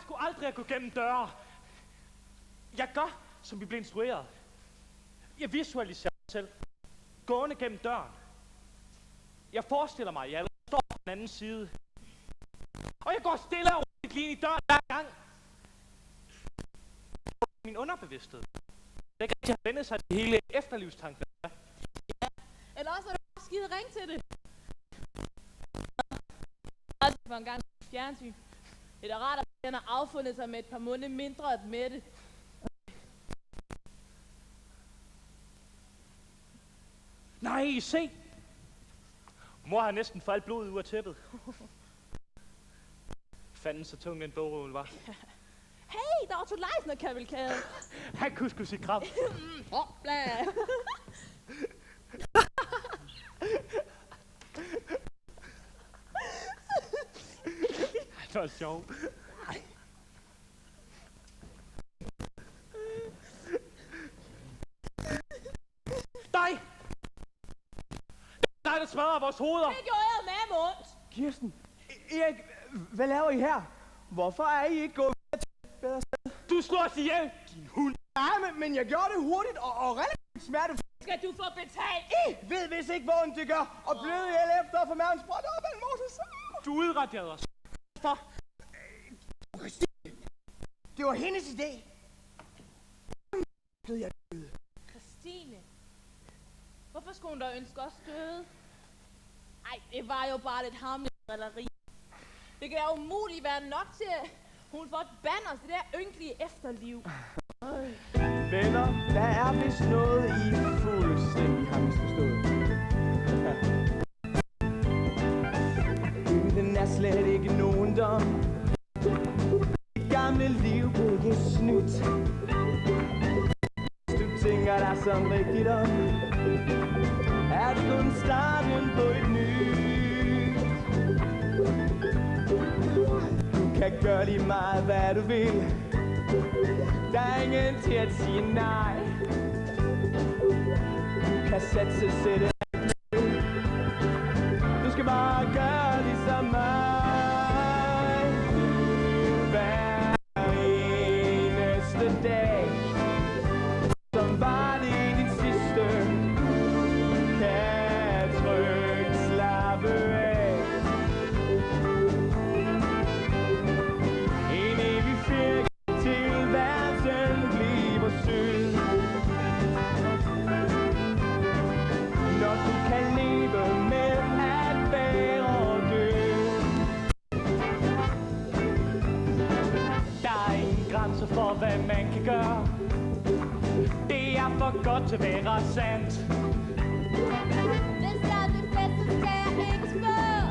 sgu aldrig at gå gennem døre. Jeg gør, som vi blev instrueret. Jeg visualiserer mig selv gående gennem døren. Jeg forestiller mig, at jeg står på den anden side. Og jeg går stille og roligt lige ind i døren hver gang. Min underbevidsthed. Jeg kan ikke have vendt sig til hele efterlivstanken. Ja, eller også er du skide ring til det. For en gang fjernsyn. Det er da rart, at den har affundet sig med et par måneder mindre at mætte. Nej, se! Mor har næsten fået alt blodet ud af tæppet. Fanden så tung den bogrulle var. Hey, der var to Leisner kavalkade. Han kunne sgu sige krab. Hopla. Det var sjovt. Dig! Nej, der smadrer vores hoveder. Det gjorde jeg med ondt. Kirsten, Erik, hvad laver I her? Hvorfor er I ikke gået til et bedre sted? Du slår os ihjel, din hund. Nej, men jeg gjorde det hurtigt og relativt smertefuldt. Skal du få betalt? I ved vist ikke, hvor ondt det gør. Og bløde ihjel efter at få maven sprøjtet op af en motorsav. Du udraderede os. Hvorfor? Christine, det var hendes idé. Blev jeg døde. Christine, hvorfor skulle hun da ønske os døde? Ej, det var jo bare lidt harmligt drilleri. Det kan jo umuligt være nok til, at hun får et band os det der ynkelige efterliv. Venner, der er vist noget, I fuldstændig har misforstået. Den er slet ikke nogen dom. Det gamle liv blev ikke snydt. Hvis du tænker dig sådan rigtigt om, er det kun starten på et nyt. Du kan gøre lige meget, hvad du vil. Der er ingen til at sige nej. Du kan sætte du skal bare gøre ligesom mig. Hver eneste dag, som var det din sidste, kan trygt slappe af. En evig ferie til verden bliver sød. Når du kan leve med at være og dø. Der er ingen grænser for, hvad man kan gøre. Det er for godt til at være sandt. Hvis der er det bedste, skal jeg ikke spørge.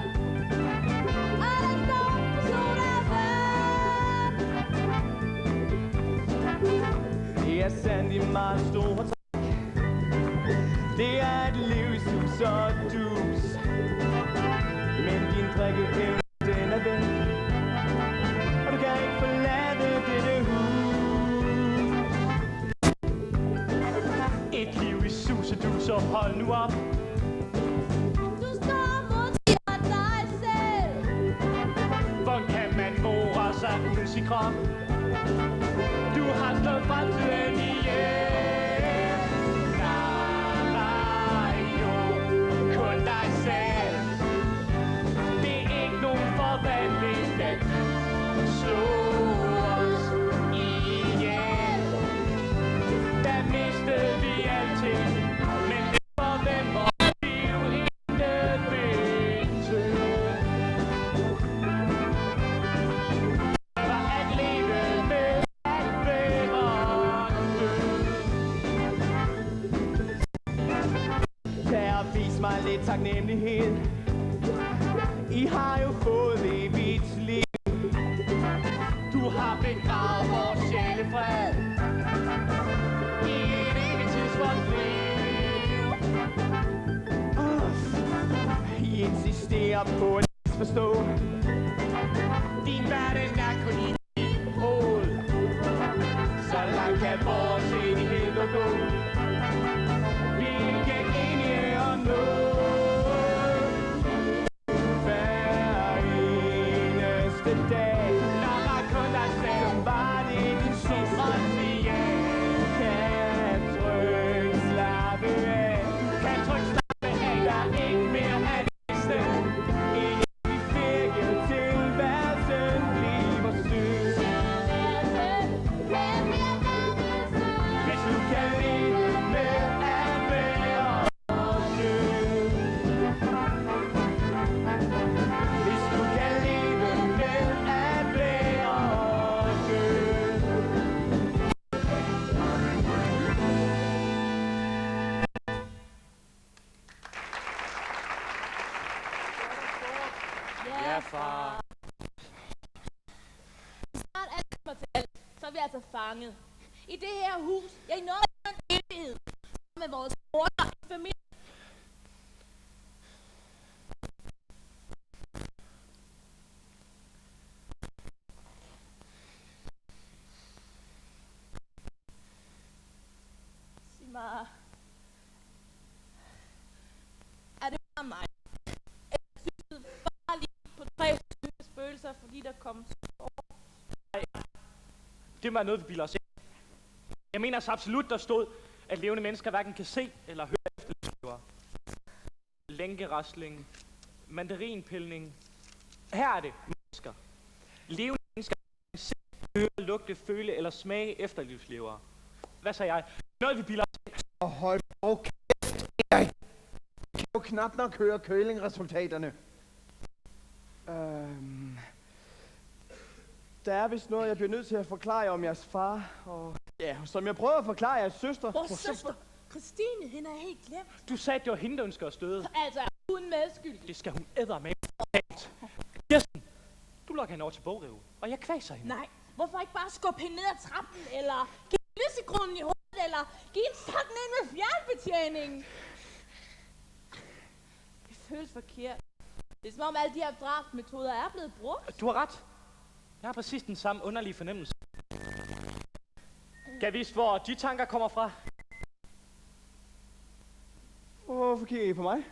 Og der står personer værd. Det er sandt i meget store træk. Det er et liv i sus og dus. Men din drikkeevne, den er væk. Og du kan ikke forlade dette hus. Et liv i sus og dus, og hold nu op. Du står mod dig selv. Hvordan kan man more sig uden sin krop? Du har slået fremtiden ihjel. Nej, jo, kun dig selv. Det er ikke nogen forvandling, at slå os ihjel. Der mistede vi alting, men det var hvem og vi jo intet ved. For at leve med at være død. Tag og vis mig lidt taknemmelighed. I har jo fået evigt liv. Du har begravet vores sjælefred i et ikke tidsformt liv. I insisterer på at forstå. Din verden er kun i dit hoved. Så langt kan vores enighed dog gå. Vi er ikke enige om noget. Hver eneste dag, der var kun dig selv. altså fanget. I det her hus, jeg er noget af en evighed. Med vores mor og familie. Sig mig. Er det bare mig? Jeg synes bare lige på 3 spøgelser, fordi der kom Det var noget, vi bilder os ind. Jeg mener så absolut, der stod, at levende mennesker hverken kan se eller høre efterlever. Lænkerasling, mandarinpilning. Her er det mennesker. Levende mennesker kan se, høre, lugte, føle eller smage efterlivslever. Hvad sagde jeg? Noget, vi bilder os ind. Hold okay, Erik. Jeg kan jo knap nok høre kølingresultaterne. Der er vist noget, jeg bliver nødt til at forklare jer om jeres far. Og ja, som jeg prøver at forklare jeres søster. vores søster. Christine, hende er helt glemt. Du sagde, at det var hende, der ønsker at støde. Altså, hun medskyldig. Det skal hun eddermame. Kirsten, du lokker hende over til bogrevet, og jeg kvaser hende. Nej, hvorfor ikke bare skubbe hende ned ad trappen, eller give en lysekronen i hovedet, eller give en stak ned med fjernbetjeningen? Det føles forkert. Det er som om alle de her drabsmetoder er blevet brugt. Du har ret. Jeg har præcis den samme underlige fornemmelse. Kan jeg vise, hvor de tanker kommer fra? Hvorfor kigger I på mig?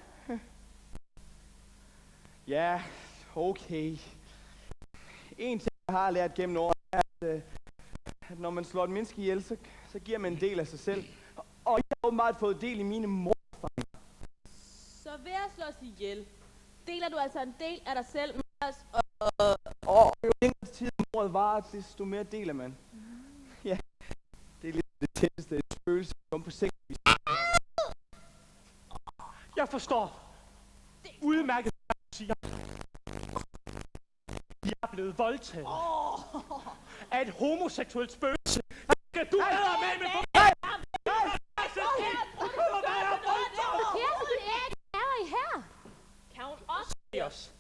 Ja, okay. En ting, jeg har lært gennem året, er, at når man slår et menneske ihjel, så giver man en del af sig selv. Og jeg har åbenbart fået del i mine morfanger. Så ved at slå os ihjel, deler du altså en del af dig selv med os, Og jo længere tid mordet varer, desto mere deler man. Ja, det er lidt det tætteste følelse, som på sigt. Jeg forstår. Udmærket, hvad du siger. Jeg er blevet voldtaget af et homoseksuelt spøgelse. Skal du eddermame på mig? Kirsten, Erik, er I her? Kan hun også Se os.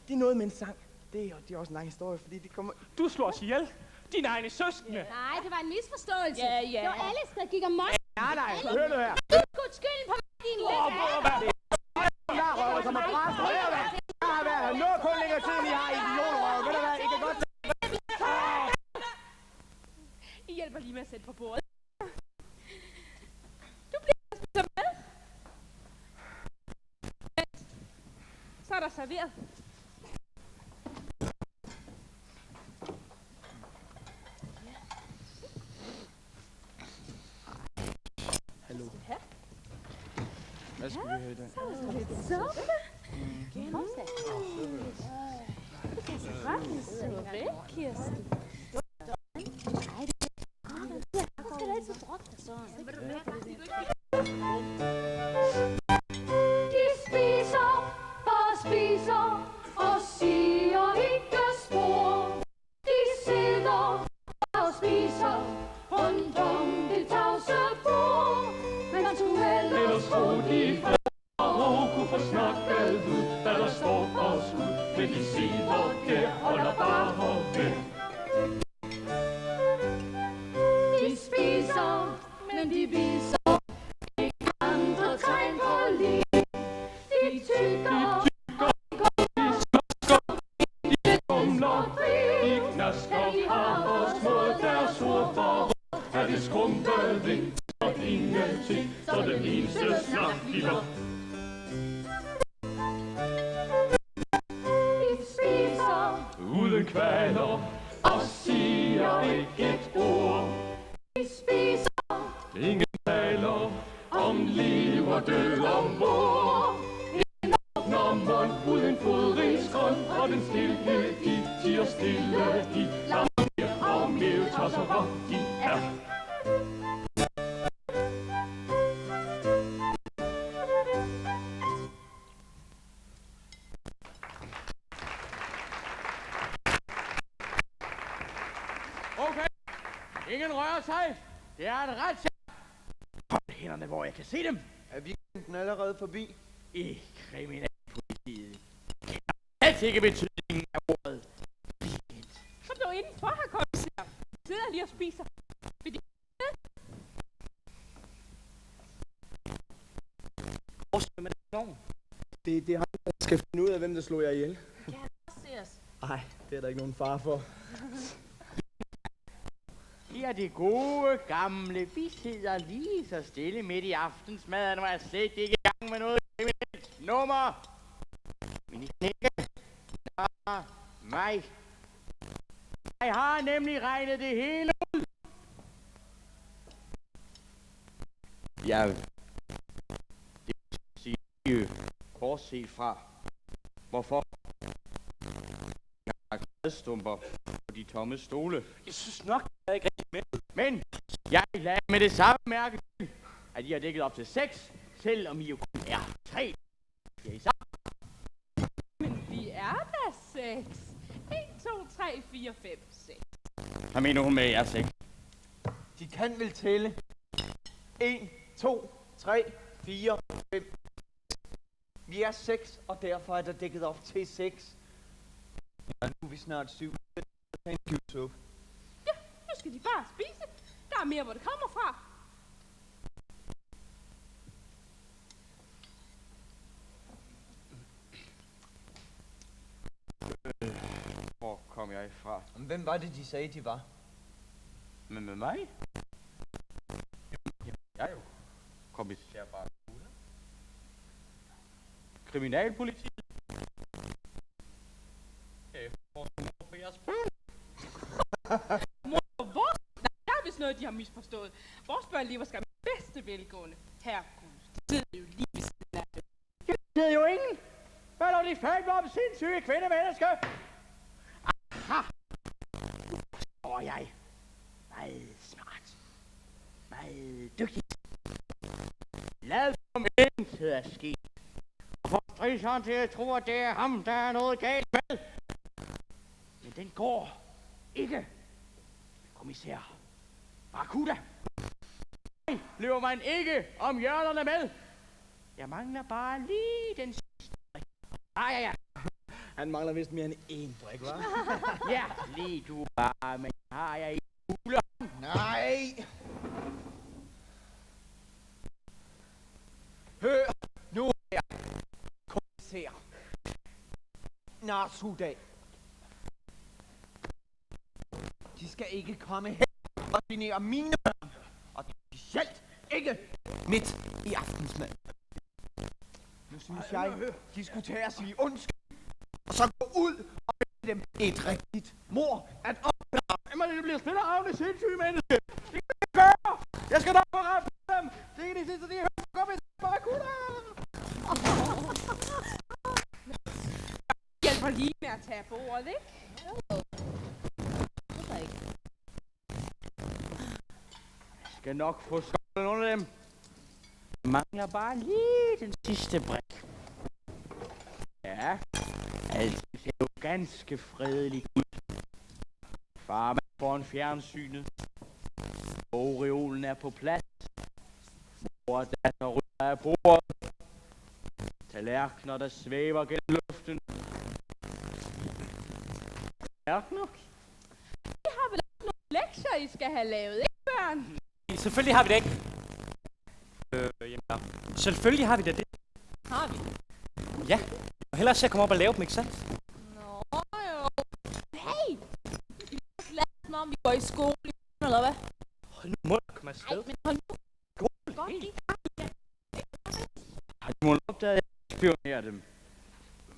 Det er noget med en sang. Det er også en lang historie, fordi det kommer... Du slår os ihjel. Dine egne søskende. Nej, det var en misforståelse. Ja, ja. Det var Alice, der gik amok. Nej, hør nu her. Du skudt skylden på mig, din lille Som er bræst. Hør hvad? Jeg har været her noget kun længere tid, end I har idiotrøv. Ved du hvad? I kan godt... I hjælper lige med at sætte på bordet. Du bliver så med. Så er der serveret. Hallo. Hvad skal vi have i dag? suppe. Kom så. Du kan så godt lide suppe, Kirsten. Nej, det er godt. Jeg skal da altid droppe dig sådan. De spiser, bare spiser, og siger ikke spor. De sidder og spiser rundt om det tavse bord. Man skulle ellers tro, de Og kunne få snakket ud, hvad der står for skud. Men de sidder der, holder bare ved. De spiser, men de viser ikke andre tegn på liv. De tykker, Humler, de knasker har os mod deres ord for. Er det skrumpet vind, så ingenting, så den eneste snak bliver. de spiser, Uden kvaler, og siger ikke et ord. de spiser, Ingen taler om liv og død ombord. Ingen åbner mund uden fodringsgrund, og den stillhed de tiger stille i. Lammer og mævtosser, de er. Okay. Ingen rører sig. Det er et ret. Hold hænderne, hvor jeg kan se dem. Er weekenden allerede forbi? I kriminalpolitiet. Jeg kan ikke betydningen af ordet weekend. Kom du indenfor, herr kommissær. sidder lige og spiser. Hvem er det klovn? Det er ham, der skal finde ud af, hvem der slog jer ihjel. Kan han også se os? Nej, det er der ikke nogen far for. Ja, det gode gamle. Vi sidder lige så stille midt i aftensmaden, og er slet ikke i gang med noget kriminelt nummer. Men I kan ikke narre mig. Jeg har nemlig regnet det hele ud. Ja, det vil sige, bortset fra, hvorfor jeg har klædstumper på de tomme stole. Jeg synes nok, jeg er ikke rigtig med. Men jeg lader med det samme mærke til, at I har dækket op til 6, selvom I jo kun er 3. Ja, I sammen. Men vi er da 6. 1, 2, 3, 4, 5, 6. Hvad mener hun med, at jeg er 6? De kan vel tælle. 1, 2, 3, 4, 5. Vi er 6, og derfor er der dækket op til 6. Ja, nu er vi snart 7. Thank you, suppe. Ja, nu skal de bare spise. Der er mere, hvor det kommer fra. Hvor kom jeg fra? Hvem var det, de sagde, de var? Men med mig? Jamen, jeg er jo kommissær Barracuda. Kriminalpolitiet. Efterforskning på jeres børn. Hvor? Nej, der er vist noget, de har misforstået. Vores børn lever skam bedste velgående. Herregud, de sidder jo lige ved siden af det. Jeg ved jo ingen. Hvad er det fandme om sindssyge kvindemenneske? Aha! Nu er jeg meget smart. Meget dygtig. Lad som intet er sket. Og får strisseren til at tro, at det er ham, der er noget galt med. Men den går ikke. Kommissær Barracuda. Nej, løber man ikke om hjørnerne med. Jeg mangler bare lige den sidste brik. Ja. Han mangler vist mere end 1 brik, hva'? Ja, lige du bare, men har jeg ikke kugler? Nej! Hør nu her, kommissær. Narsudag. De skal ikke komme her og genere mine børn. Og specielt ikke midt i aftensmad. Nu synes jeg, de skulle tage at sige undskyld. Og så gå ud og give dem et rigtigt mor at opklare. Jamen, det bliver spillet af det sindssyge menneske. Det kan jeg ikke gøre. Jeg skal nok få ret på dem. Det er det sidste, de hører. Kom i Barracuda. Hjælper lige med at tage bordet, ikke? Hvorfor ikke? Jeg skal nok få skålen under dem. Jeg mangler bare lige den sidste brik. Ja, alt ser jo ganske fredeligt ud. Far foran fjernsynet. Bogreolen er på plads. Mor og datter ryger af bordet. Tallerkener, der svæver gennem luften. Tallerkener? I har vel også nogle lektier, I skal have lavet, ikke børn? Selvfølgelig har vi det ikke. Selvfølgelig har vi det. Har vi? Ja, og hellere se at komme op og lave dem, ikke sandt? Nå jo. Hey! I må også lade som om vi går i skole, eller hvad? Hold nu mund, kom afsted. Ej, men hold nu. Godt i gang. Har de målt op, da jeg spionerer dem?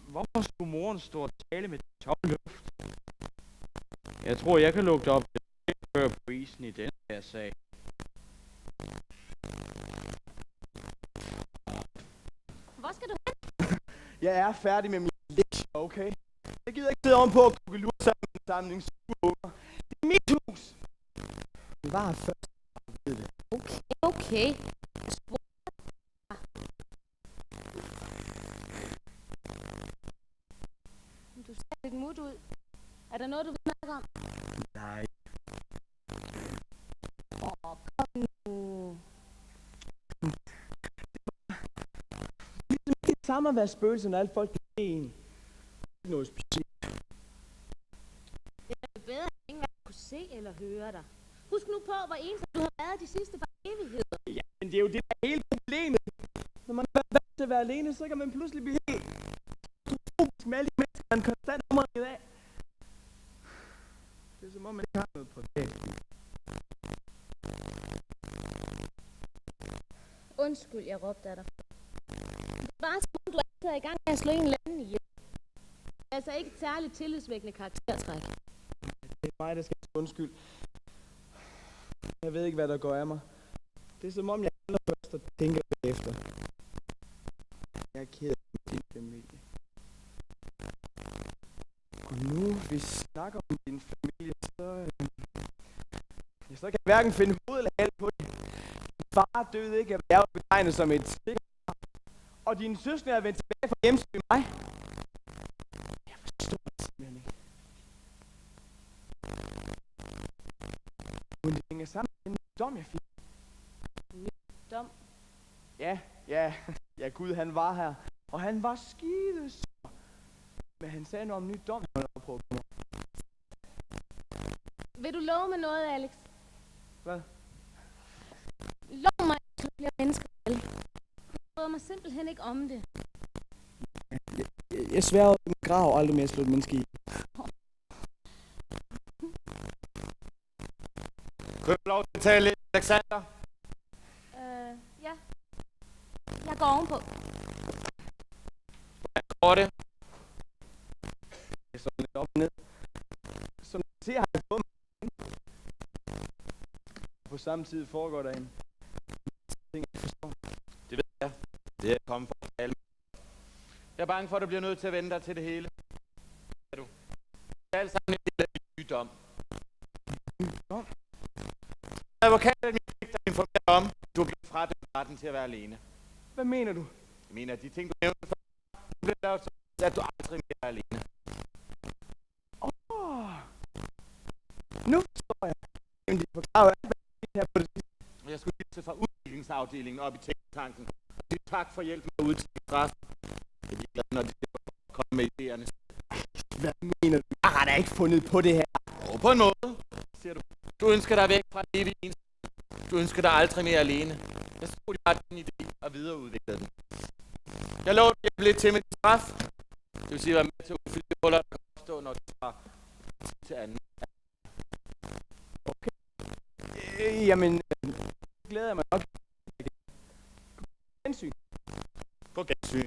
Hvorfor skulle moren stå og tale med tom luft? Jeg tror, jeg kan lugte op til før på isen i den her sag. Hvor skal du hen? Jeg er færdig med min lektie, okay? Jeg gider ikke sidde ovenpå og kukke lur sammen med en samling sugehunger. Det er mit hus! Det var først, ved det. Okay. Du ser lidt mut ud. Er der noget, du vil snakke om? Nej. Kom nu. Det er samme at være spøgelse, når alle folk kan se en. Noget specielt. Det er bedre, at ingen kunne se eller høre dig. hvor ensom du har været de sidste par evigheder. Ja, men det er jo det, der er hele problemet. Når man er vant til at være alene, så kan man pludselig blive helt utropisk med alle de mennesker, man konstant omringet af. Det er som om, man ikke har noget privat. Undskyld, jeg råbte af dig. Det er bare som om, du altid er i gang med at slå en eller anden ihjel. Det er altså ikke et særligt tillidsvækkende karaktertræk. Det er mig, der skal undskyld. Jeg ved ikke, hvad der går af mig. Det er som om, jeg aldrig først og tænker efter. Jeg er ked af din familie. Og nu, vi snakker om din familie, så kan jeg hverken finde hoved eller hale på det. Din far døde ikke, jeg var betegnet som et sikker. Og din søster er vendt tilbage fra hjemsyn med mig. Jeg forstår det simpelthen ikke. Men det hænger sammen med en dom, jeg fik. Dom. Ja, Gud, han var her. Og han var skidesur. Men han sagde noget om en ny dom, han var på mig. Vil du love mig noget, Alex? Hvad? Lov mig at slå flere mennesker ihjel. Jeg bryder mig simpelthen ikke om det. Jeg sværger i min grav aldrig mere at slå et menneske i. Kan du lov til at tale lidt, Alexander? Ja. Jeg går ovenpå. Hvordan går det? Jeg står lidt op og ned. Som du ser, har jeg fået mig. På samme tid foregår der en ting, jeg forstår. Det ved jeg. Det er jeg kommet for at tale. Jeg er bange for, at du bliver nødt til at vende dig til det hele. Er du? Det er alt sammen en del af min nye dom. Dom? Advokaten min pligt at informere om, at du er blevet fradømt retten til at være alene. Hvad mener du? Jeg mener, at de ting, du nævnte før, du bliver lavet så, at du aldrig mere er alene. Nu forstår jeg. Jamen, de forklarer jo alt, hvad det her på det sidste. Og jeg skulle hilse fra udviklingsafdelingen op i tænketanken. Og sige tak for hjælp med at udtænke straffen. Jeg er glad, når de skal komme med idéerne. Hvad mener du? Jeg har da ikke fundet på det her. Og på en måde, siger du. Du ønsker dig væk fra det evige eneste. Du ønsker dig aldrig mere alene. Jeg skulle bare din idé og videreudvikle den. Jeg lover at hjælpe lidt til med din straf. Det vil sige, at være med til at udfylde de huller, der kan opstå, når du fra til anden. Okay. Jamen, glæder jeg mig nok. Gensyn. På gensyn.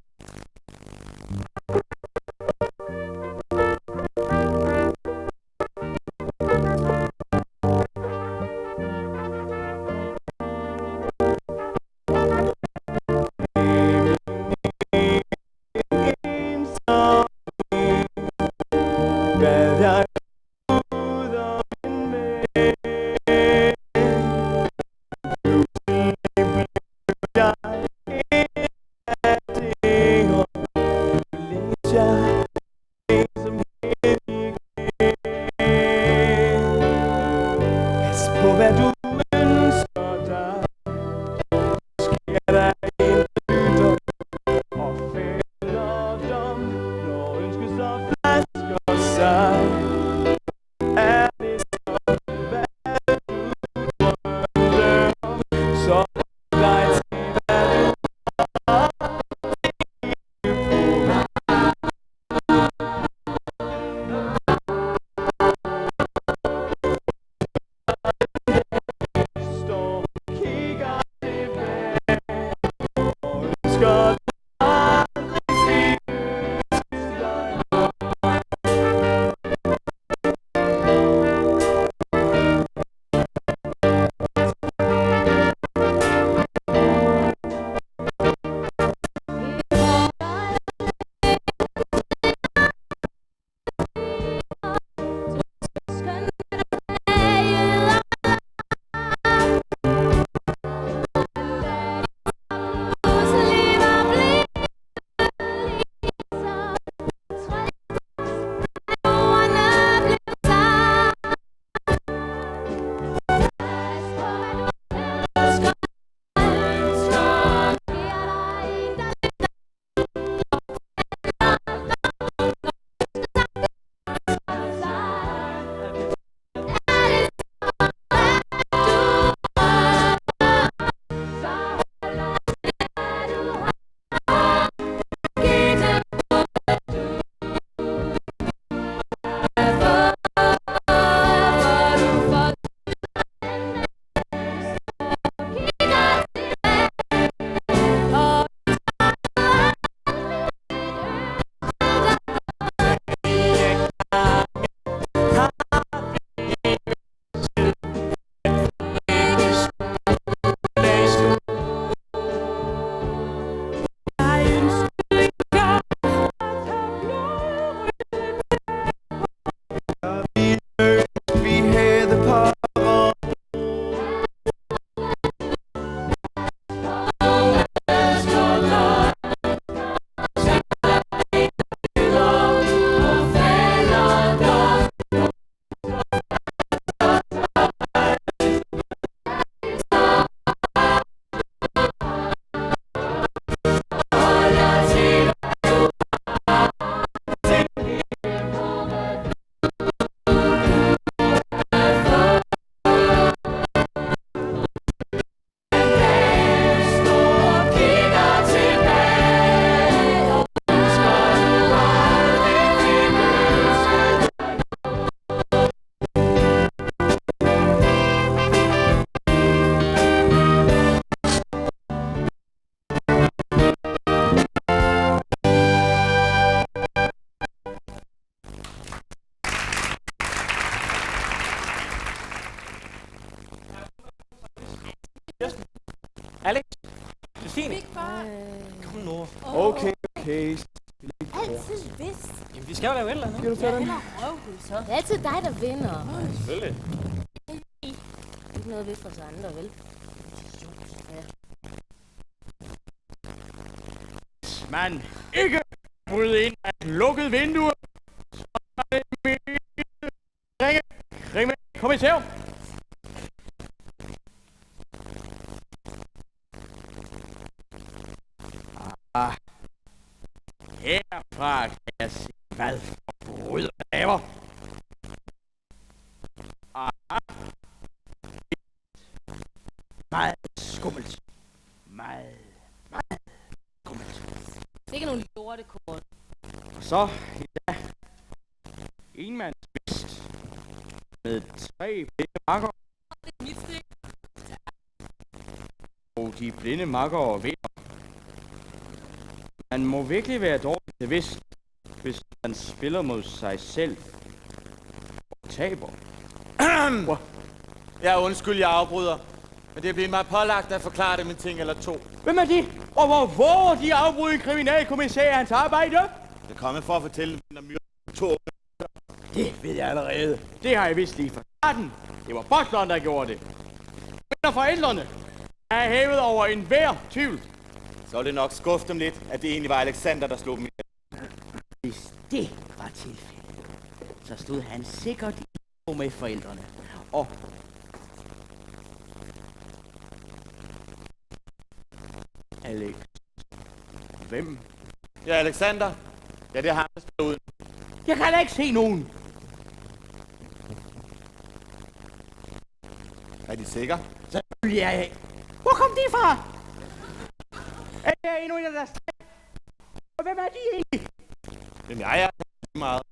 Alex? Christine? Fik far. Kom nu. Okay. Altid bedst. Jamen, vi skal jo lave et eller andet. Skal du tage den? Røvhul så. Det er altid dig, der vinder. Selvfølgelig. Ikke noget ved for os andre, vel? Man ikke bryde ind af et lukket vindue. Så er det ringe. Kom i tæv. Herfra kan jeg se, hvad forbryder laver. Meget skummelt. Meget skummelt. Det er ikke nogen lortekort. Og så, ja, enmandsvist med 3 blinde makker. Og de blinde makker og vinder. Man må virkelig være dårlig til hvis man spiller mod sig selv og taber. Ja, undskyld, jeg afbryder. Men det bliver mig pålagt at forklare dem en ting eller to. Hvem er de? Og hvor de afbryder kriminalkommissærens arbejde? Det er kommet for at fortælle dem, at myrde 2. Det ved jeg allerede. Det har jeg vist lige fra starten. Det var butleren, der gjorde det. Men forældrene er hævet over enhver tvivl. Så vil det nok skuffe dem lidt, at det egentlig var Alexander, der slog dem i. Hvis det var tilfældet, så stod han sikkert i med forældrene. Og Alex. Hvem? Ja, Alexander. Ja, det er ham, der står uden. Jeg kan da ikke se nogen. Er de sikre? Selvfølgelig er jeg. Hvor kom de fra? Er det endnu en af deres? Og hvem er de egentlig? Jamen, jeg er meget.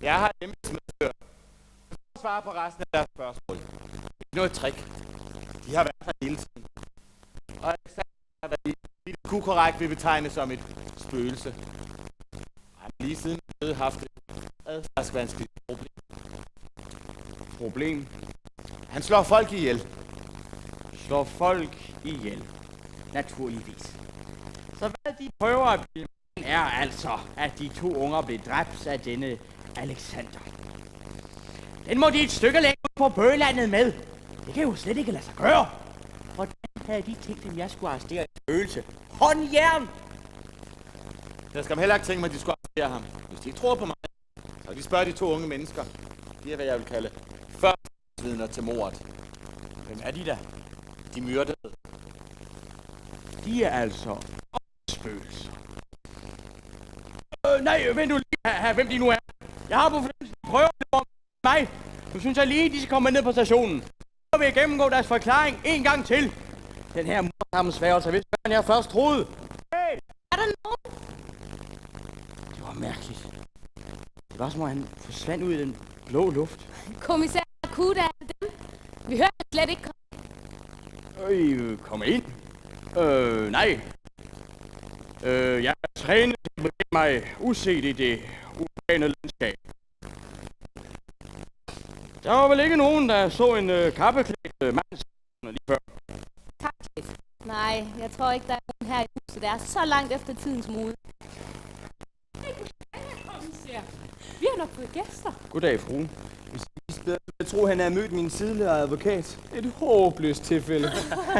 Jeg har embedsmedført. Jeg skal svare på resten af deres spørgsmål. Ikke noget trick. De har været her hele tiden. Og Alexander har været lige ukorrekt vil betegnes som et spøgelse. Han har lige siden mødet haft et adfærdsvanskeligt problem. Han slår folk ihjel. Slår folk ihjel. Naturligvis. Så hvad de prøver at blive er altså, at de 2 unger blev dræbt af denne Alexander. Den må de et stykke længere på bøgelandet med. Det kan jo slet ikke lade sig gøre. Hvordan havde de tænkt, at jeg skulle arrestere et spøgelse? Håndjern! Jeg skal heller ikke tænke mig, at de skulle arrestere ham. Hvis de ikke tror på mig, så de spørger de 2 unge mennesker. De er, hvad jeg vil kalde førstevidner til mordet. Hvem er de da? De myrdede. De er altså spøgelser. Nej, vent du lige, hvem de nu er. Jeg har på fornemmelse, de prøver det over mig. Nu synes jeg lige, de skal komme ned på stationen. Så vil jeg gennemgå deres forklaring en gang til. Den her morsammensværgelse, hvis man jeg først troede. Hey! Er der nogen? Det var mærkeligt. Det var som om han forsvandt ud i den blå luft. Kommissær Kuda er dem. Vi hører slet ikke komme. Kom ind. Nej. Jeg er trænet til at bevæge mig uset i det urbane landskab. Der var vel ikke nogen, der så en kappeklædt mand lige før. Tak, chef. Nej, jeg tror ikke, der er nogen her i huset, der er så langt efter tidens mode. Vi har nok fået gæster. Goddag, frue. Jeg tror, han har mødt min tidligere advokat. Et håbløst tilfælde.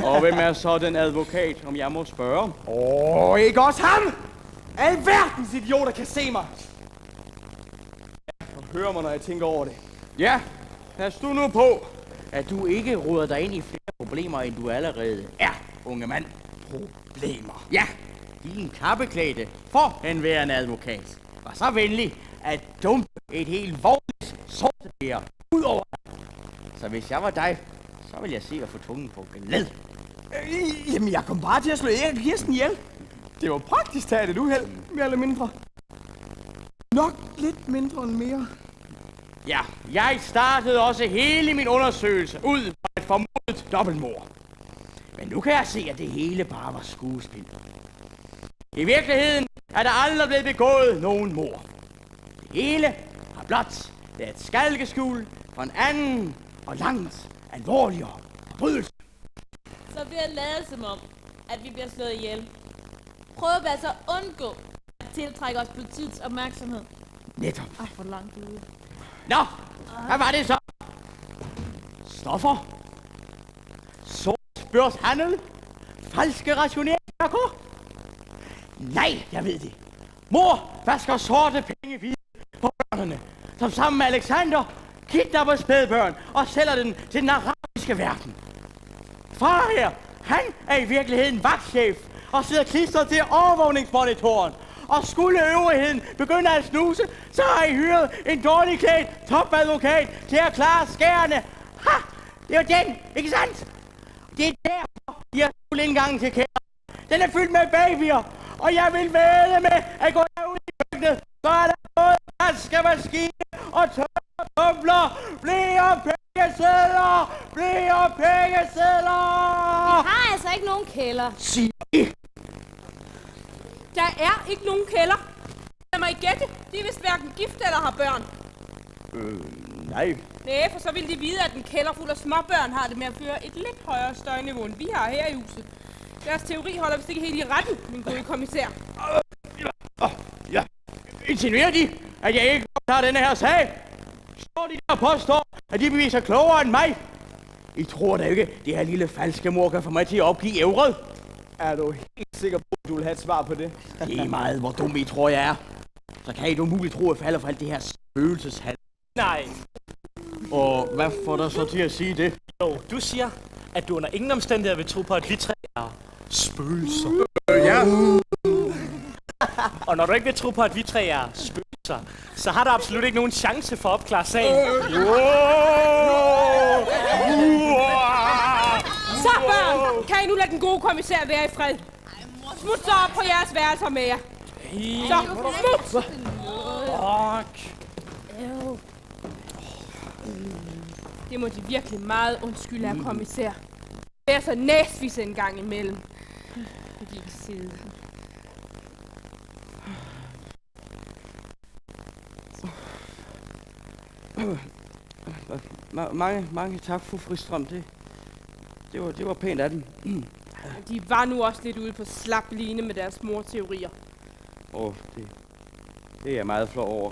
Og hvem er så den advokat, om jeg må spørge? Ikke også ham! Alverdens idioter kan se mig! Og hør mig, når jeg tænker over det. Ja, pas du nu på, at du ikke roder dig ind i flere problemer, end du allerede er, unge mand. Problemer? Ja, din kappeklæde for en advokat var så venlig at dumpe et helt vognligt sortebær ud over dig. Så hvis jeg var dig, så ville jeg se at få tungen på geled. Jamen, jeg kom bare til at slå Erik og Kirsten ihjel. Det var praktisk taget et uheld, mere eller mindre. Nok lidt mindre end mere. Ja, jeg startede også hele min undersøgelse ud fra et formodet dobbeltmord. Men nu kan jeg se, at det hele bare var skuespil. I virkeligheden er der aldrig blevet begået nogen mord. Det hele har blot været et skalkeskjul for en anden og langt alvorligere forbrydelse. Så bliver jeg lavet som om, at vi bliver slået ihjel. Prøv at så undgå at tiltrække os politiets opmærksomhed. Netop. Ej, hvor langt ude. Nå, hvad var det så? Stoffer? Sort børshandel? Falske rationeringer? Nej, jeg ved det. Mor vasker sorte penge hvide på børnene, som sammen med Alexander kidnapper spædbørn og sælger den til den arabiske verden. Far her, han er i virkeligheden vagtchef og sidder klistret til overvågningsmonitoren. Og skulle øvrigheden begynde at snuse, så har I hyret en dårlig klædt topadvokat til at klare skærene. Ha! Det er jo den, ikke sandt? Det er derfor, I har indgangen til kælderen. Den er fyldt med babyer, og jeg vil væde med at gå derud i køkkenet, så er der både vaskemaskine og tørretumbler. Flere pengesedler! Flere pengesedler! Vi har altså ikke nogen kælder. Sig I. Der er ikke nogen kælder. Lad mig gætte. De er vist hverken gift eller har børn. Nej. Nej, for så vil de vide, at en kælder fuld af småbørn har det med at føre et lidt højere støjniveau, end vi har her i huset. Deres teori holder vist ikke helt i retten, min gode kommissær. Ja. Insinuerer de, at jeg ikke tager denne her sag? Står de der og påstår, at de beviser klogere end mig? I tror da ikke, det her lille falske mor kan få mig til at opgive ævret? Er du helt sikker på, at du vil have et svar på det? Det er meget, hvor dum I tror, jeg er. Så kan I du muligt tro, at falder for alt det her spøgelseshal. Nej. Og hvad får dig så til at sige det? Jo, du siger, at du under ingen omstændigheder vil tro på, at vi tre er spøgelser. Ja. Og når du ikke vil tro på, at vi tre er spøgelser, så har der absolut ikke nogen chance for at opklare sagen. Så børn, kan I nu lade den gode kommissær være i fred? Smut så op på jeres værelser med jer. Så, smut! Det må de virkelig meget undskylde, herr kommissær. Det er så næsvise en gang imellem. Det kan ikke sidde. Mange tak, fru Fristrøm. Det var pænt af dem. De var nu også lidt ude på slap line med deres morteorier. Det er jeg meget flov over.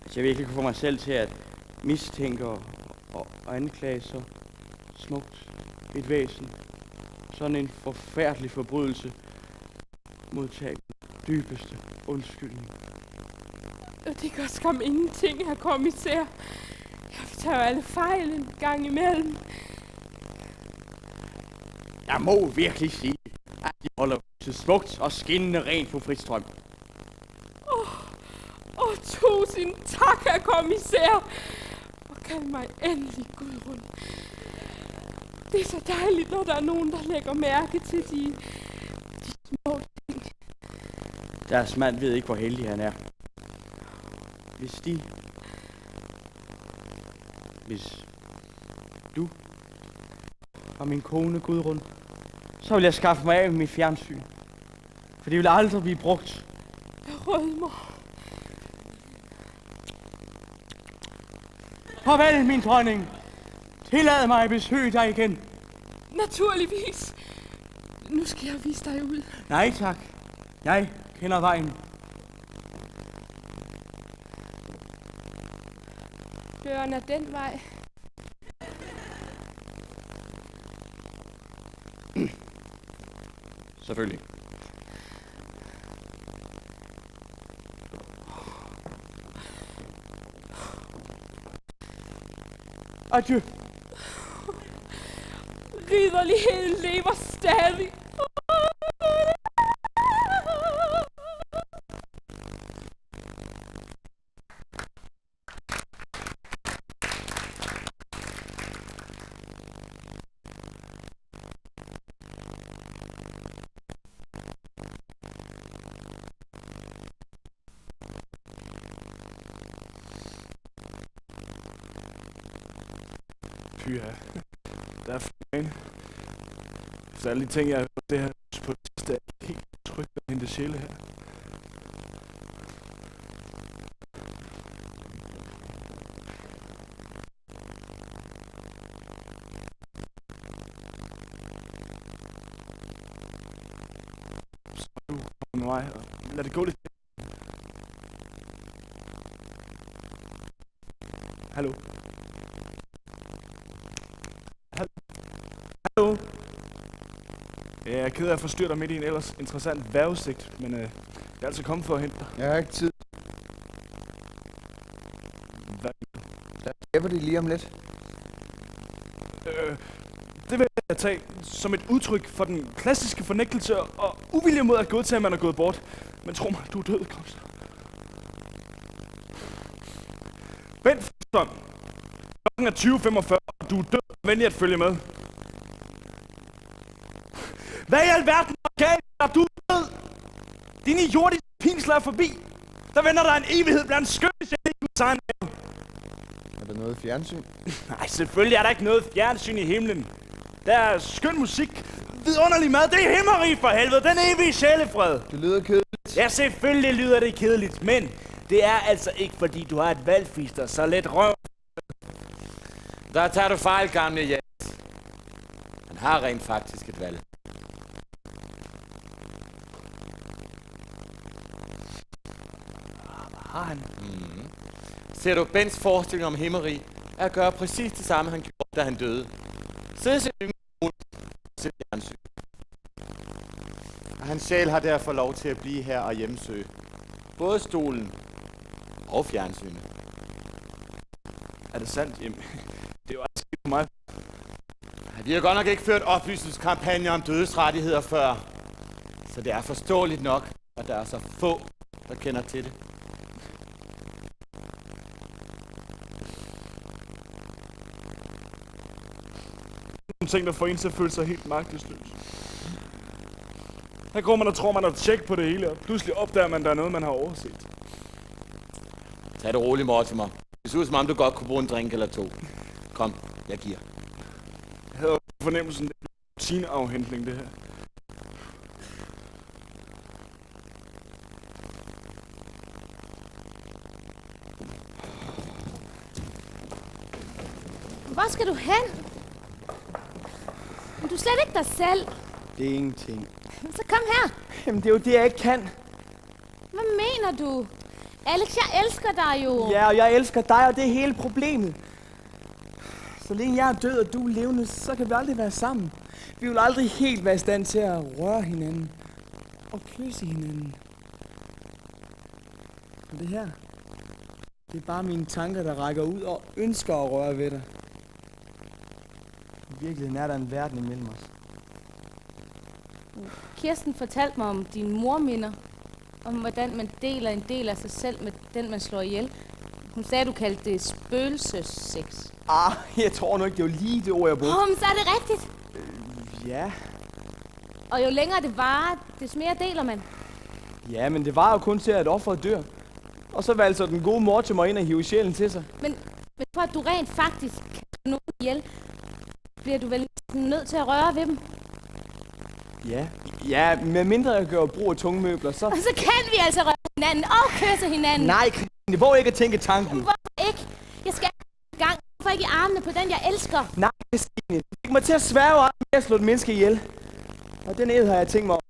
At jeg virkelig kunne få mig selv til at mistænke og anklage så smukt et væsen. Sådan en forfærdelig forbrydelse. Modtage den dybeste undskyldning. Det gør skam ingenting, herr kommissær. Jeg tager jo alle fejl en gang imellem. Jeg må virkelig sige, at de holder til smukt og skinnende rent på Fristrøm. Tusind tak, herr kommissær. Og kald mig endelig Gudrun. Det er så dejligt, når der er nogen, der lægger mærke til de små ting. Deres mand ved ikke, hvor heldig han er. Hvis du og min kone Gudrun, så vil jeg skaffe mig af med mit fjernsyn. For det vil aldrig blive brugt. Jeg rødmer. Farvel, min dronning. Tillad mig at besøge dig igen. Naturligvis. Nu skal jeg vise dig ud. Nej, tak. Jeg kender vejen. Døren er den vej. Selvfølgelig. Adieu. Ridderligheden lever stadig. Pyha. Der er fan. Efter alle de ting, jeg har gjort det her på det sidste, er jeg helt trygt at hente sjæle her. med mig, og lad det gå lidt. Hallo? Hallo? Ja, jeg er ked af at forstyrre dig midt i en ellers interessant vejrudsigt, men jeg er altså kommet for at hente dig. Jeg har ikke tid. Hvad? Jeg hjælper det lige om lidt. Det vil jeg tage som et udtryk for den klassiske fornægtelse og uvilje mod at godtage, at man er gået bort. Men tro mig, du er død, Kramster. Bent Fuglsson. Klokken er 20:45, og du er død. Venlig at følge med. Hvad i alverden er galt? Du er død. Dine jordiske pinsler er forbi. Der vender der en evighed blandt skønne sjældne. Er der noget fjernsyn? Nej, selvfølgelig er der ikke noget fjernsyn i himlen. Der er skøn musik, vidunderlig mad, det er himmerige for helvede, den evige sjælefred. Det lyder kedeligt. Ja, selvfølgelig lyder det kedeligt, men det er altså ikke fordi du har et valgfister, så let røv. Der tager du fejl, gamle Jens. Han har rent faktisk et valg. Har han? Mm-hmm. Ser du Bents forestilling om himmeri, at gøre præcis det samme, han gjorde, da han døde. Sidde sig i og se fjernsyn. Og hans sjæl har derfor lov til at blive her og hjemsøge både stolen og fjernsynet. Er det sandt? Jamen, det er jo altså ikke for mig. Vi har godt nok ikke ført oplysningskampagner om dødsrettigheder før, så det er forståeligt nok, at der er så få, der kender til det. Nogle ting, der får en til at føle sig helt magtesløs. Her går man og tror, man har tjek på det hele, og pludselig opdager man, der er noget, man har overset. Tag det roligt, Mortimer. Det ser ud som om, du godt kunne bruge en drink eller to. Kom, jeg giver. Jeg havde fornemmelsen, det er rutineafhentning, det her. Hvor skal du hen? Men du er slet ikke dig selv. Det er ingenting. Så kom her. Jamen, det er jo det, jeg ikke kan. Hvad mener du? Alex, jeg elsker dig jo. Ja, og jeg elsker dig, og det er hele problemet. Så længe jeg er død, og du er levende, så kan vi aldrig være sammen. Vi vil aldrig helt være i stand til at røre hinanden. Og kysse hinanden. Og det her, det er bare mine tanker, der rækker ud og ønsker at røre ved dig. I virkeligheden er der en verden imellem os. Kirsten fortalte mig om dine morminder. Om hvordan man deler en del af sig selv med den, man slår ihjel. Hun sagde, du kaldte det spøgelsessex. Jeg tror nu ikke, det var lige det ord, jeg brugte. Men så er det rigtigt. Ja. Og jo længere det varer, des mere deler man. Ja, men det var jo kun til, at offeret dør. Og så valgte den gode Mortimer ind og hive sjælen til sig. Men for at du rent faktisk kan slå nogen ihjel, bliver du vel nødt til at røre ved dem. Ja, med mindre jeg gør brug af tunge møbler, så... Og så kan vi altså røre hinanden og kysse hinanden. Nej, Christine, hvor ikke at tænke tanken. Hvorfor ikke? Jeg skal i gang. Hvorfor ikke i armene på den, jeg elsker? Nej, Christine. Du fik mig til at sværge om, at jeg slå et menneske ihjel. Og den ed har jeg tænkt mig om.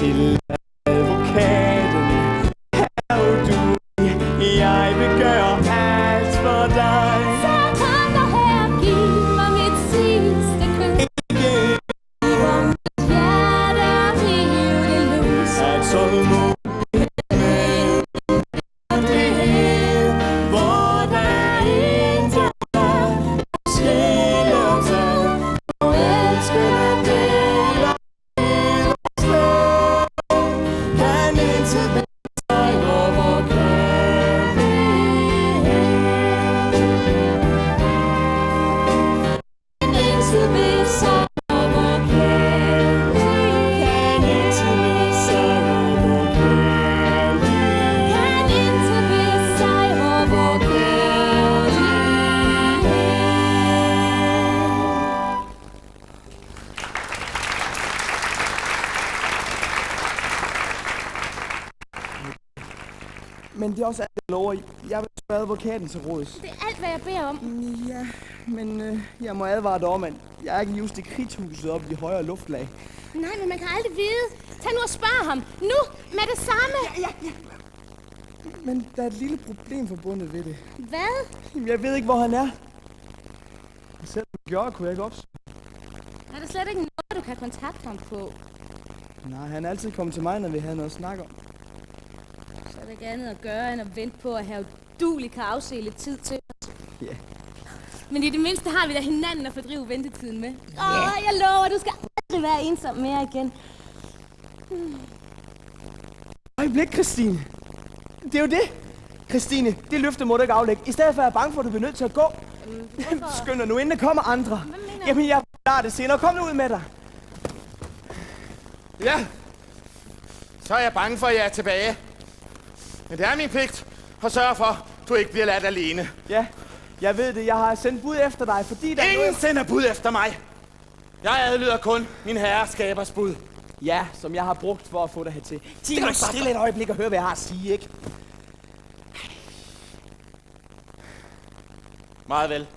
til advokaten. Hav du, jeg vil gøre alt for dig. Så kom der her, giv mig mit sidste kys. Giv mig mit hjerte og riv det løs. Er tålmodighed og det, hvor der intet er, skille os ad. Og elske dig del og del og slet. Kan intet besejre vor kærlighed. Kan intet besejre vor kærlighed. Kan intet besejre vor kærlighed. Kan intet besejre vor kærlighed. Men det er også alt, jeg lover. Jeg vil spørge advokaten til råds. Det er alt, hvad jeg beder om. Ja, men jeg må advare dig om, at jeg er ikke just i kridthuset op i de højere luftlag. Nej, men man kan aldrig vide. Tag nu og spørg ham. Nu, med det samme. Ja. Men der er et lille problem forbundet ved det. Hvad? Jamen, jeg ved ikke, hvor han er. Selv om jeg gjorde, kunne jeg ikke opsøge. Er der slet ikke noget, du kan kontakte ham på? Nej, han er altid kommet til mig, når vi havde noget at snakke om. Så er der ikke andet at gøre, end at vente på, at have duelig kan afse lidt tid til os. Ja. Men i det mindste har vi da hinanden at fordrive ventetiden med. Jeg lover, du skal aldrig være ensom mere igen. Øjeblik, Christine. Det er jo det. Christine, det løfte må du ikke aflægge. I stedet for at jeg er bange for, at du bliver nødt til at gå. Skynd dig nu, inden der kommer andre. Jamen, jeg klarer det senere. Kom nu ud med dig. Ja, så er jeg bange for, at jeg er tilbage. Men det er min pligt at sørge for, at du ikke bliver ladt alene. Ja, jeg ved det. Jeg har sendt bud efter dig, fordi der Ingen sender bud efter mig. Jeg adlyder kun min herreskabers bud. Ja, som jeg har brugt for at få dig hertil. Sig mig stille et øjeblik og hør, hvad jeg har at sige, ikke? Meget vel.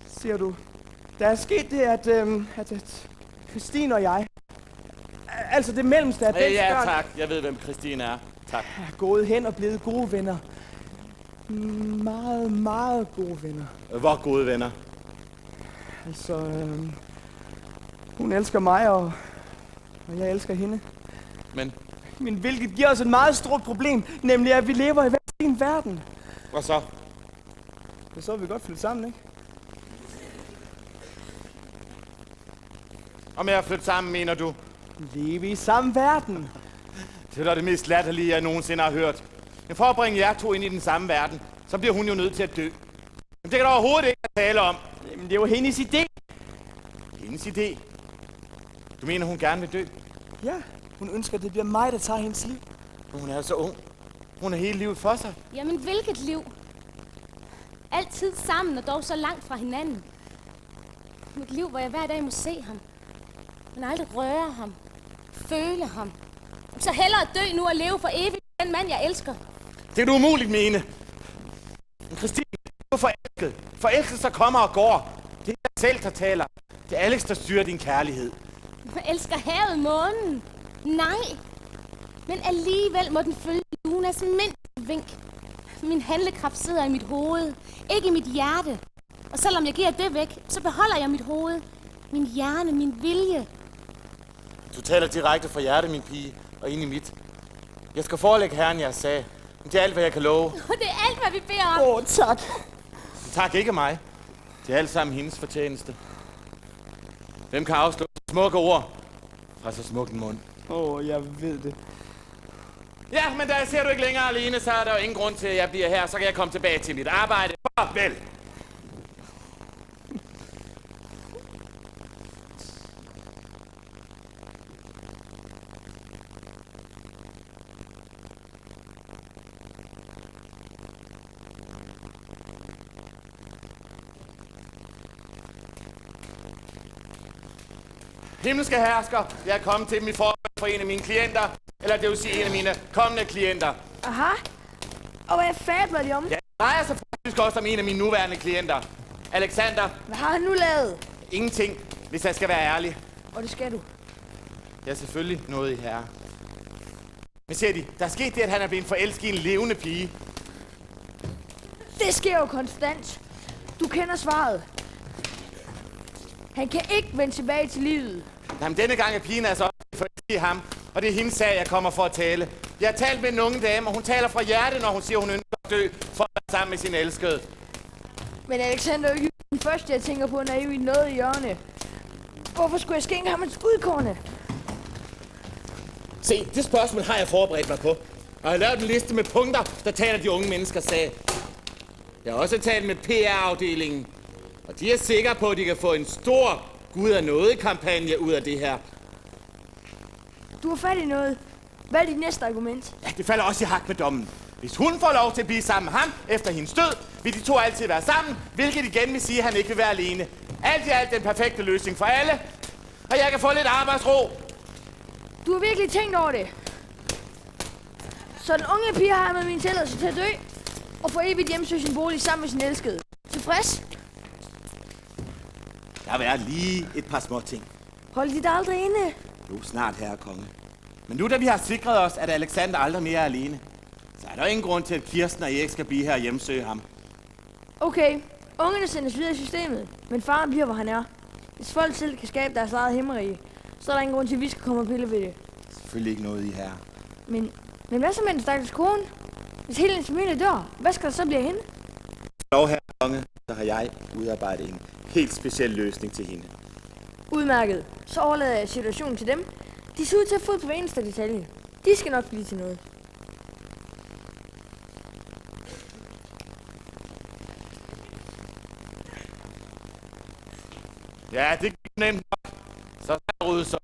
Siger du, der er sket det, at Christine og jeg, altså det mellemste af den Ja, tak. Jeg ved, hvem Christine er. Tak. er gået hen og blevet gode venner. Meget, meget gode venner. Hvor gode venner. Altså, hun elsker mig, og jeg elsker hende. Men hvilket giver os et meget stort problem, nemlig at vi lever i hver sin verden. Og så? Og så er vi godt flyttet sammen, ikke? Og med at flytte sammen, mener du? Leve i samme verden. Det er det mest latterlige, jeg nogensinde har hørt. Men for at bringe jer to ind i den samme verden, så bliver hun jo nødt til at dø. Men det kan der overhovedet ikke tale om. Jamen, det er jo hendes idé. Hendes idé? Du mener, hun gerne vil dø? Ja, hun ønsker, at det bliver mig, der tager hendes liv. Men hun er så ung. Hun har hele livet for sig. Jamen, hvilket liv? Altid sammen og dog så langt fra hinanden. Et liv, hvor jeg hver dag må se ham. Men aldrig røre ham. Føle ham. Så hellere at dø nu og leve for evigt med den mand, jeg elsker. Det kan du umuligt mene. Men Christine, du er forelsket. Forelskelser kommer og går. Det er dig selv, der taler. Det er Alex, der styrer din kærlighed. Jeg elsker havet, månen. Nej. Men alligevel må den følge Lunas mindste vink. Min handlekraft sidder i mit hoved, ikke i mit hjerte. Og selvom jeg giver det væk, så beholder jeg mit hoved. Min hjerne, min vilje. Du taler direkte fra hjertet, min pige, og ind i mit. Jeg skal forelægge herren, jeg sagde. Men det er alt, hvad jeg kan love. Det er alt, hvad vi beder om. Tak. Tak ikke mig. Det er alt sammen hendes fortjeneste. Hvem kan afslå smukke ord fra så smuk en mund? Jeg ved det. Ja, men da jeg ser du ikke længere alene, så er der jo ingen grund til, at jeg bliver her. Så kan jeg komme tilbage til mit arbejde. Farvel! Himmelske hersker, jeg er kommet til dem i forhold for en af mine klienter, eller det vil sige en af mine kommende klienter. Aha. Og hvad fabler de om? Ja, det drejer sig faktisk også om en af mine nuværende klienter. Alexander. Hvad har han nu lavet? Ingenting. hvis jeg skal være ærlig. Og det skal du. Jeg er selvfølgelig noget i herre. Men ser de, der er sket det, at han er blevet forelsket i en levende pige. Det sker jo konstant. Du kender svaret. Han kan ikke vende tilbage til livet. Jamen, denne gang er pigen altså også forelsket i ham, og det er hendes sag, jeg kommer for at tale. Jeg har talt med en unge dame, og hun taler fra hjertet, når hun siger, hun ønsker at dø for at være sammen med sin elskede. Men Alexander er jo ikke den første, jeg tænker på, når jeg er i noget i hjørne. Hvorfor skulle jeg skænke ham hans udkårne? Se, det spørgsmål har jeg forberedt mig på. Og jeg har lavet en liste med punkter, der taler de unge menneskers sag. Jeg har også talt med PR-afdelingen, og de er sikre på, at de kan få en stor Gud af noget-kampagne ud af det her. Du har fat i noget. Hvad er dit næste argument? Ja, det falder også i hak med dommen. Hvis hun får lov til at blive sammen med ham efter hendes død, vil de to altid være sammen, hvilket igen vil sige, at han ikke vil være alene. Alt i alt den perfekte løsning for alle, og jeg kan få lidt arbejdsro. Du har virkelig tænkt over det. Så den unge pige har med min tilladelse til at dø, og for evigt hjemsøge sin bolig sammen med sin elskede. Tilfreds? Der har været lige et par små ting. Hold dit aldrig inde. Jo, snart, herre konge. Men nu da vi har sikret os, at Alexander aldrig mere er alene, så er der ingen grund til, at Kirsten og Erik skal blive her og hjemsøge ham. Okay, ungerne sendes videre i systemet, men faren bliver, hvor han er. Hvis folk selv kan skabe deres eget himmerige, så er der ingen grund til, at vi skal komme og pille ved det. Selvfølgelig ikke noget i her. Men hvad så med den stakkels kone? Hvis hele hendes familie dør, hvad skal der så blive af hende? Lov, herre konge, så har jeg udarbejdet en helt speciel løsning til hende. Udmærket. Så overlader jeg situationen til dem. De ser ud til at få på hver eneste detalje. De skal nok blive til noget. Ja, det gik nemt nok. Så skal jeg rydde så.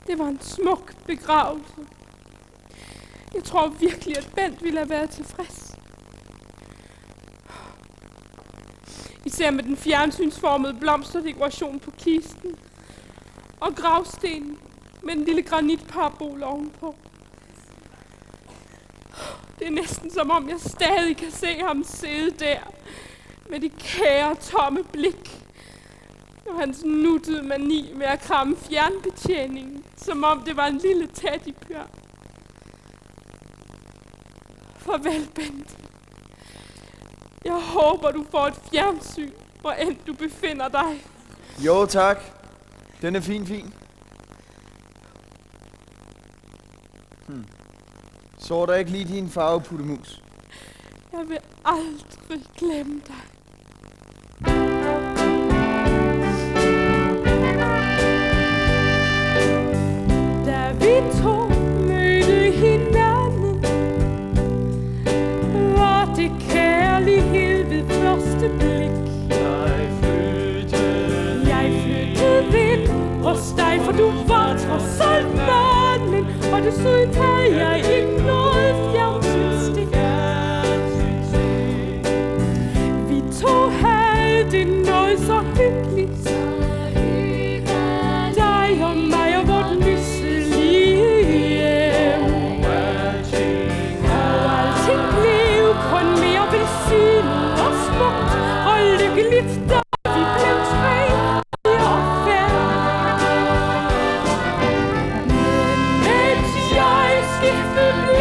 Det var en smuk begravelse. Jeg tror virkelig, at Bent ville have været tilfreds. Især med den fjernsynsformede blomsterdekoration på kisten. Og gravstenen med en lille granitparabol ovenpå. Det er næsten som om, jeg stadig kan se ham sidde der. Med det kære, tomme blik. Og hans nuttede mani med at kramme fjernbetjeningen, som om det var en lille teddybjørn. Farvel, Bent. Jeg håber, du får et fjernsyn, hvor end du befinder dig. Jo, tak. Den er fin. Så er der ikke lige din farve, Puttemus. Jeg vil aldrig glemme dig. Da vi to mødte hinanden, var det kærlighed ved første blik. Jeg flyttede ind hos dig, for du var trods alt manden, og desuden havde jeg ikke noget fjernsynsstik. Vi to havde det noget så hyggeligt, dig og mig og vort mysselige hjem. Og alting blev kun mere velsignet og smukt og lykkeligt, da vi blev tre og fem. Men mens jeg skiftede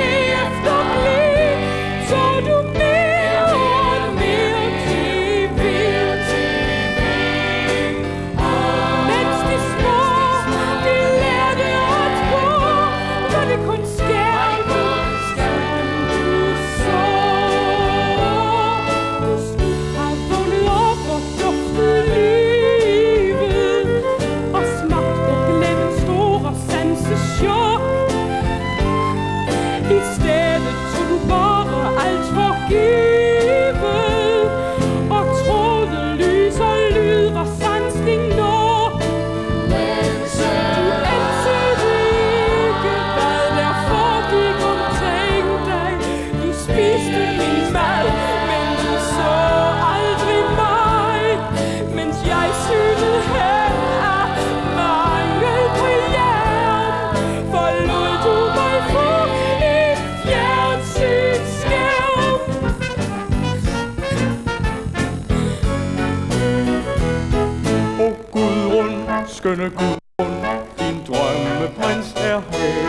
skønne Gudrun, din drømmeprins er her.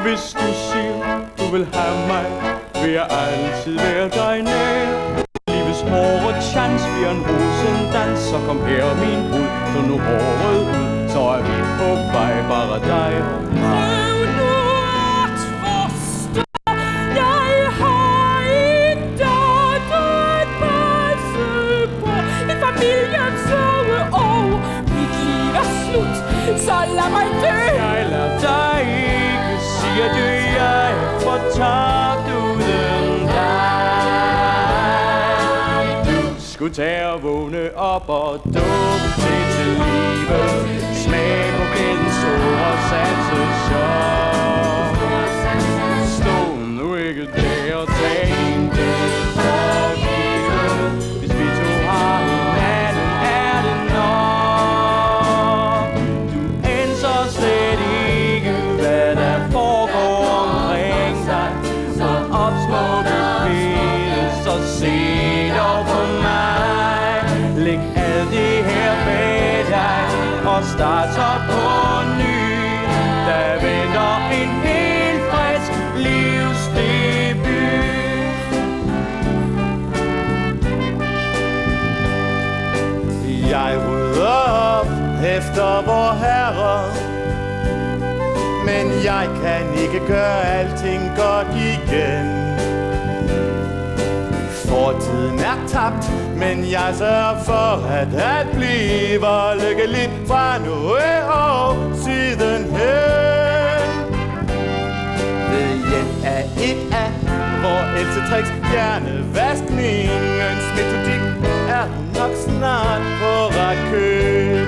Hvis du siger, du vil have mig, vil jeg altid være dig nær. Livets hårde chance bliver en rosendans, så kom her min brud, så nu håret ud, så er vi på vej, bare dig og mig. Så lad mig dø. Jeg lader dig ikke sige dø. Jeg er fortabt uden dig. Du skulle tage og vågne op og dukke til live. Smag på glæden store satse sjov. Stå nu ikke der og tag en del for givet. Hvis vi to har hinanden, er det nok. Slet ikke, hvad der foregår omkring dig. Så opsmukke billedet, så se dog på mig. Læg alt det her bag dig, og start så på ny. Der venter en helt frisk livsdebut. Jeg rydder op efter vor Herre, men jeg kan ikke gøre alting godt igen. Fortiden er tabt, men jeg sørger for at blive lykkelig fra nu og sidenhen. Ved hjælp af et af vor ældste tricks, hjernevaskningens metodik, er nok snart på ret køl.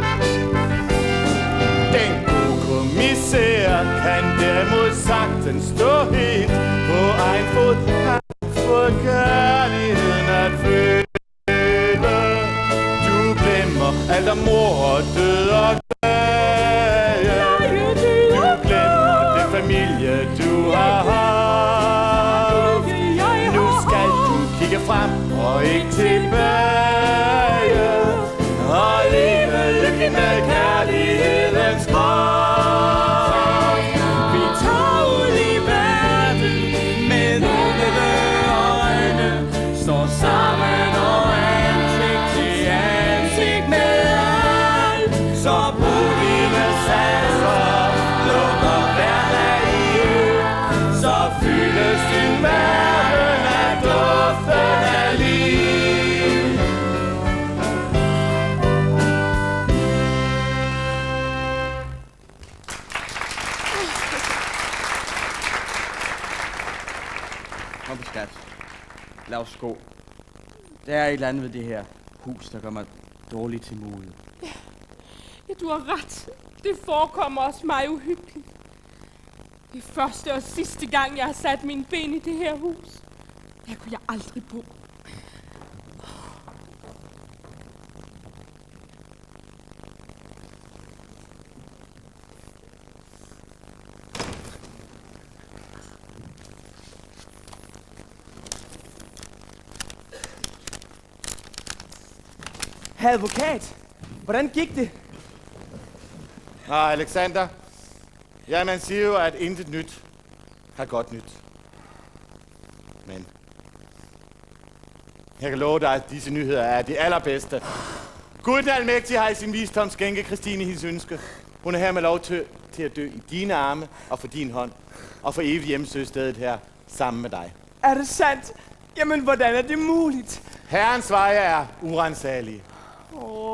Den gode kommissær kan derimod sagtens stå helt på egen fod. Han får kærligheden at føle. Du glemmer alt om mor og død og glæde. Du glemmer den familie du har haft. Nu skal du kigge frem og ikke tilbage. Og leve lykkelig med kærlighedens kraft. Vi tager ud i verden med åbne øjne, står sammen og ansigt til ansigt med alt. Så brug dine sanser, lukker hverdag i, så fyldes din verden af duften af liv. Kom på skat. Lad os gå. Der er et eller andet ved det her hus, der gør mig dårligt til modet. Ja, du har ret. Det forekommer også mig uhyggeligt. Det er første og sidste gang, jeg har sat mine ben i det her hus. Der kunne jeg aldrig bo. Herr advokat, hvordan gik det? Alexander. Ja, man siger jo, at intet nyt har godt nyt. Men jeg kan love dig, at disse nyheder er de allerbedste. Gud den almægtige har i sin visdom skænket Christine hendes ønske. Hun er her med lov til at dø i dine arme og for din hånd. Og for evigt hjemsøge stedet her sammen med dig. Er det sandt? Jamen, hvordan er det muligt? Herrens veje er urensagelige.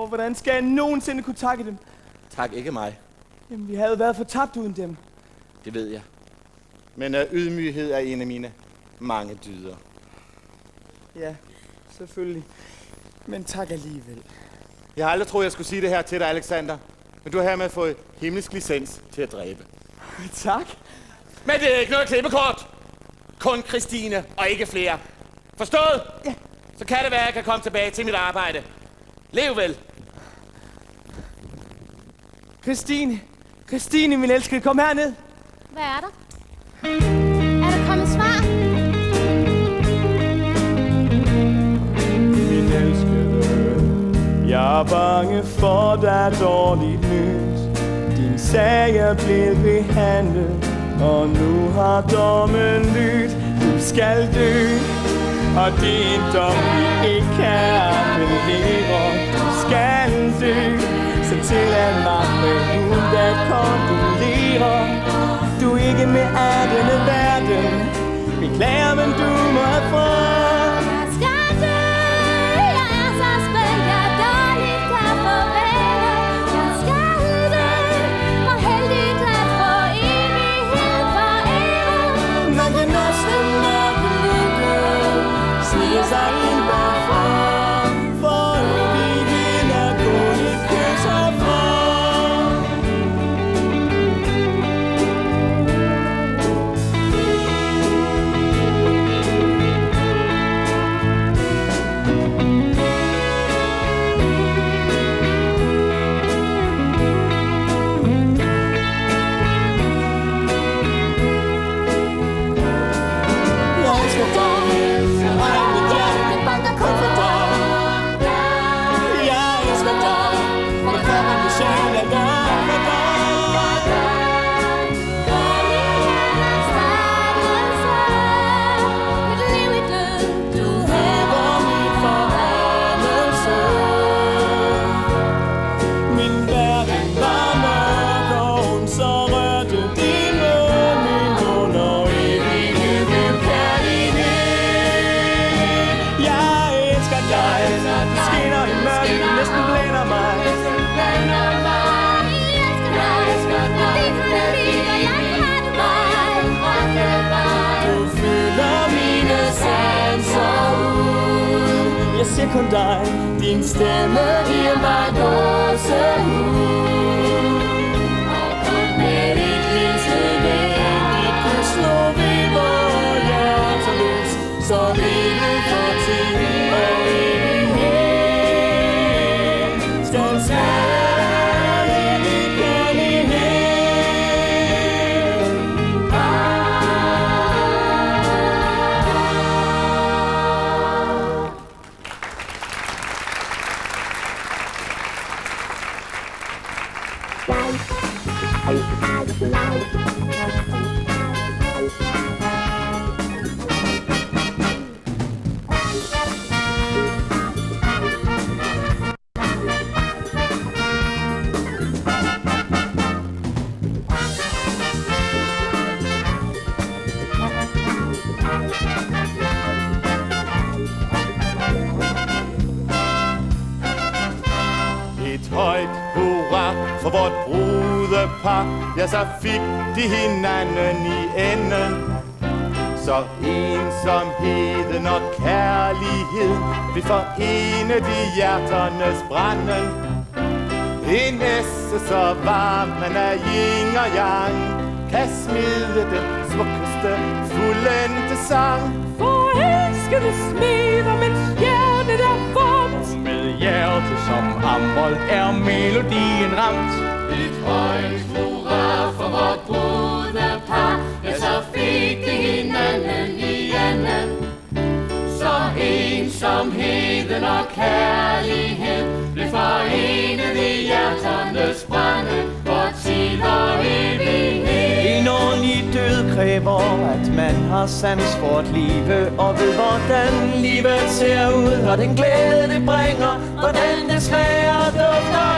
Hvordan skal jeg nogensinde kunne takke dem? Tak ikke mig. Jamen, vi havde været fortabt uden dem. Det ved jeg. Men ydmyghed er en af mine mange dyder. Ja, selvfølgelig. Men tak alligevel. Jeg har aldrig troet, jeg skulle sige det her til dig, Alexander. Men du har hermed fået himmelsk licens til at dræbe. Tak. Men det er ikke noget klippekort. Kun Christine og ikke flere. Forstået? Ja. Så kan det være, at jeg kan komme tilbage til mit arbejde. Lev vel. Christine, min elskede, kom herned. Hvad er der? Er der kommet svar? Min elskede, jeg var bange for, der er dårligt nyt. Din sag er blevet behandlet, og nu har dommen lydt. Du skal dø, og det er en dom, vi ikke kan appellere. Du skal dø, så tillad mig med at kondolere. Du er ikke med af denne verden, beklager, men du må have fred. Jeg skal dø, jeg er så spændt, jeg dårligt kan forvære. Jeg skal dø, for heldigt at få evighed forære. Man kan næsten mærke lykke, siger sig ind bagfra. For evigheden er kun et kys herfra. Jeg ser kun dig, din stemme giver mig gåsehud. Og kun med dit mindste venligt kys slå vi vores hjerter løs, så livet for tid og evighed skal smage dit kærlighed. For vort brudepar, ja, så fik de hinanden i enden. Så ensomheden og kærlighed vil forene de hjerternes branden. En næsse så varm, man er yin og yang, kan smide den smukkeste fuldendte sang. Forelskede smider, mens hjertet er formt. Med hjertet som ambold er melodien ramt. Et højt hurra for vort brudepar, ja, så fik de hinanden i enden. Så ensomheden og kærlighed blev forenet i hjerternes brænde, for tid og evighed. En ordentlig død kræver, at man har sans for at leve, og ved hvordan livet ser ud, og den glæde det bringer, hvordan det smager og dufter